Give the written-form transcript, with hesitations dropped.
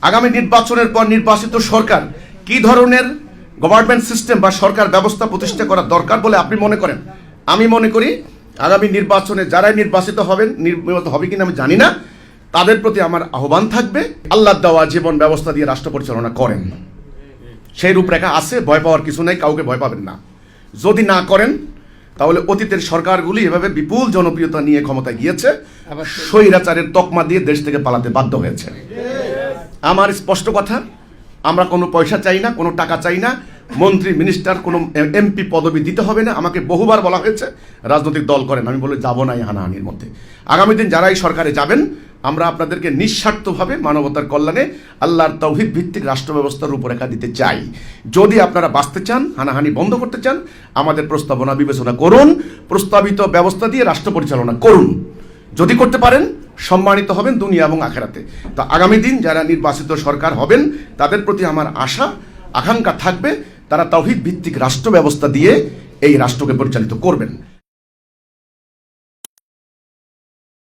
আগামী নির্বাচনের পর নির্বাচিত সরকার কি ধরনের গভর্নমেন্ট সিস্টেম বা সরকার ব্যবস্থা প্রতিষ্ঠা করা দরকার বলে আপনি মনে করেন? আমি মনে করি আগামী নির্বাচনে যারাই নির্বাচিত হবেন, নির্বাচিত হবে কিনা আমি জানি না, তাদের প্রতি আমার আহ্বান থাকবে আল্লাহর দেওয়া জীবন ব্যবস্থা দিয়ে রাষ্ট্র পরিচালনা করেন। সেই রূপরেখা আছে, ভয় পাওয়ার কিছু নেই, কাউকে ভয় পাবেন না। যদি না করেন তাহলে অতীতের সরকারগুলি এভাবে বিপুল জনপ্রিয়তা নিয়ে ক্ষমতায় গিয়েছে, স্বৈরাচারের তকমা দিয়ে দেশ থেকে পালাতে বাধ্য হয়েছে। আমার স্পষ্ট কথা, আমরা কোনো পয়সা চাই না, কোনো টাকা চাই না, মন্ত্রী মিনিস্টার কোনো এমপি পদবি দিতে হবে না। আমাকে বহুবার বলা হয়েছে রাজনৈতিক দল করেন, আমি বলে যাব না এই হানাহানির মধ্যে। আগামী দিন যারা এই সরকারে যাবেন, আমরা আপনাদেরকে নিঃস্বার্থভাবে মানবতার কল্যাণে আল্লাহর তাওহীদ ভিত্তিক রাষ্ট্র ব্যবস্থার রূপরেখা দিতে চাই। যদি আপনারা বাঁচতে চান, হানাহানি বন্ধ করতে চান, আমাদের প্রস্তাবনা বিবেচনা করুন, প্রস্তাবিত ব্যবস্থা দিয়ে রাষ্ট্র পরিচালনা করুন। যদি করতে পারেন সম্মানিত হবেন দুনিয়া এবং আখেরাতে। তো আগামী দিন যারা নির্বাচিত সরকার হবেন, তাদের প্রতি আমার আশা আকাঙ্ক্ষা থাকবে তারা তাওহীদ ভিত্তিক রাষ্ট্র ব্যবস্থা দিয়ে এই রাষ্ট্রকে পরিচালিত করবেন।